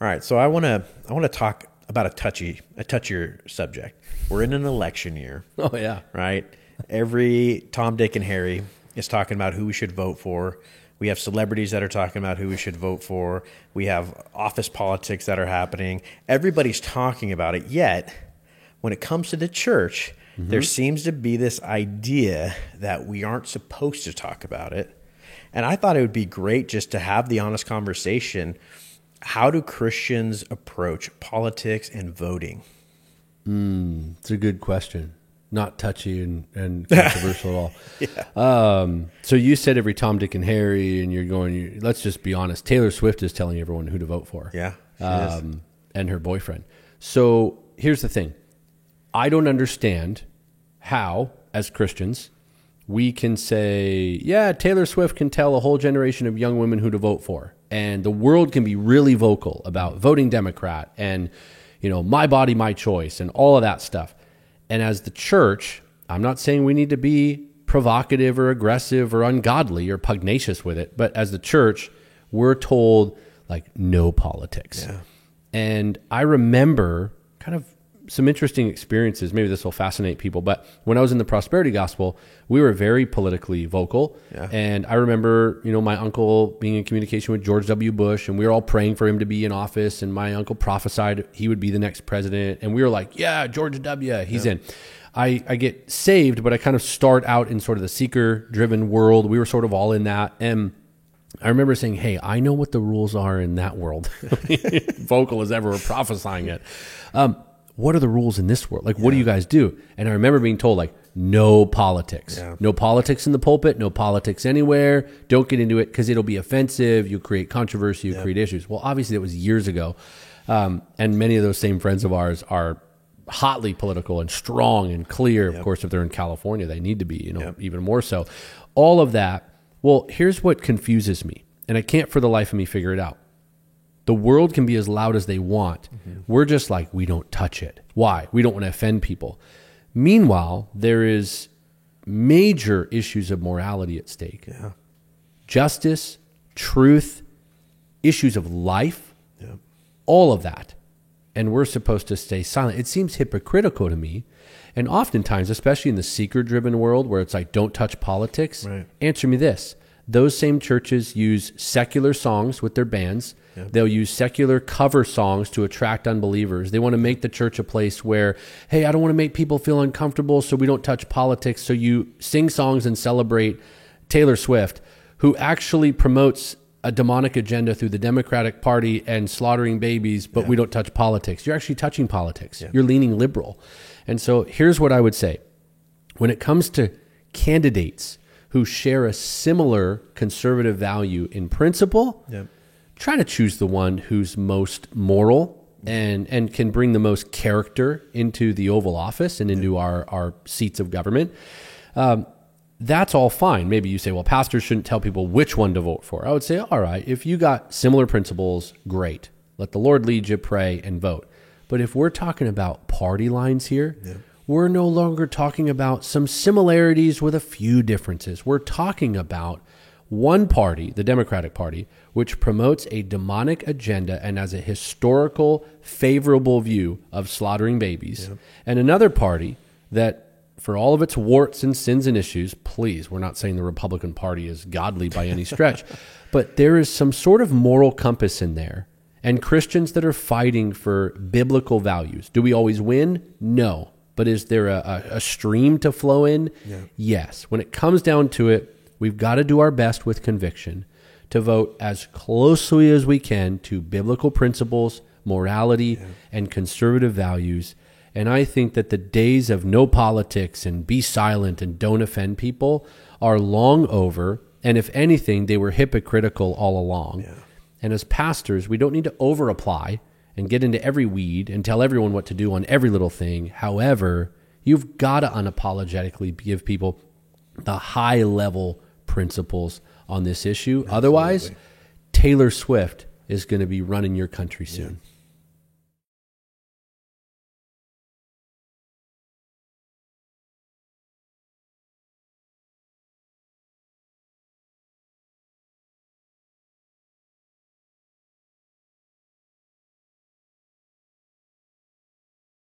All right, so I want to talk about a touchier subject. We're in an election year. Oh yeah. Right? Every Tom, Dick, and Harry is talking about who we should vote for. We have celebrities that are talking about who we should vote for. We have office politics that are happening. Everybody's talking about it. Yet, when it comes to the church, there seems to be this idea that we aren't supposed to talk about it. And I thought it would be great just to have the honest conversation. How do Christians approach politics and voting? It's a good question. Not touchy and controversial at all. Yeah. So you said every Tom, Dick, and Harry, and you're going, let's just be honest. Taylor Swift is telling everyone who to vote for. Yeah. And her boyfriend. So here's the thing. I don't understand how, as Christians, we can say, yeah, Taylor Swift can tell a whole generation of young women who to vote for. And the world can be really vocal about voting Democrat and, my body, my choice and all of that stuff. And as the church, I'm not saying we need to be provocative or aggressive or ungodly or pugnacious with it. But as the church, we're told no politics. Yeah. And I remember kind of some interesting experiences. Maybe this will fascinate people. But when I was in the prosperity gospel, we were very politically vocal. Yeah. And I remember, my uncle being in communication with George W. Bush, and we were all praying for him to be in office. And my uncle prophesied he would be the next president. And we were like, yeah, George W., he's in. I get saved, but I kind of start out in sort of the seeker-driven world. We were sort of all in that. And I remember saying, hey, I know what the rules are in that world. Vocal as ever, we're prophesying it. What are the rules in this world? What do you guys do? And I remember being told, no politics. Yeah. No politics in the pulpit, no politics anywhere. Don't get into it because it'll be offensive. You create controversy, you create issues. Well, obviously, that was years ago. And many of those same friends of ours are hotly political and strong and clear. Of course, if they're in California, they need to be, even more so. All of that. Well, here's what confuses me, and I can't for the life of me figure it out. The world can be as loud as they want. We're just we don't touch it. Why? We don't want to offend people. Meanwhile, there is major issues of morality at stake. Yeah. Justice, truth, issues of life, all of that. And we're supposed to stay silent. It seems hypocritical to me. And oftentimes, especially in the seeker-driven world where it's don't touch politics, answer me this. Those same churches use secular songs with their bands. Yep. They'll use secular cover songs to attract unbelievers. They want to make the church a place where, hey, I don't want to make people feel uncomfortable, so we don't touch politics. So you sing songs and celebrate Taylor Swift, who actually promotes a demonic agenda through the Democratic Party and slaughtering babies, but we don't touch politics. You're actually touching politics. You're leaning liberal. And so here's what I would say. When it comes to candidates who share a similar conservative value in principle, try to choose the one who's most moral and can bring the most character into the Oval Office and into our seats of government. That's all fine. Maybe you say, well, pastors shouldn't tell people which one to vote for. I would say, all right, if you got similar principles, great. Let the Lord lead you, pray, and vote. But if we're talking about party lines here, we're no longer talking about some similarities with a few differences. We're talking about one party, the Democratic Party, which promotes a demonic agenda and has a historical, favorable view of slaughtering babies, and another party that, for all of its warts and sins and issues, please, we're not saying the Republican Party is godly by any stretch, but there is some sort of moral compass in there, and Christians that are fighting for biblical values. Do we always win? No. But is there a stream to flow in? Yes. When it comes down to it, we've got to do our best with conviction to vote as closely as we can to biblical principles, morality, and conservative values. And I think that the days of no politics and be silent and don't offend people are long over. And if anything, they were hypocritical all along. And as pastors, we don't need to over-apply and get into every weed and tell everyone what to do on every little thing. However, you've got to unapologetically give people the high-level principles on this issue. Absolutely. Otherwise, Taylor Swift is going to be running your country soon.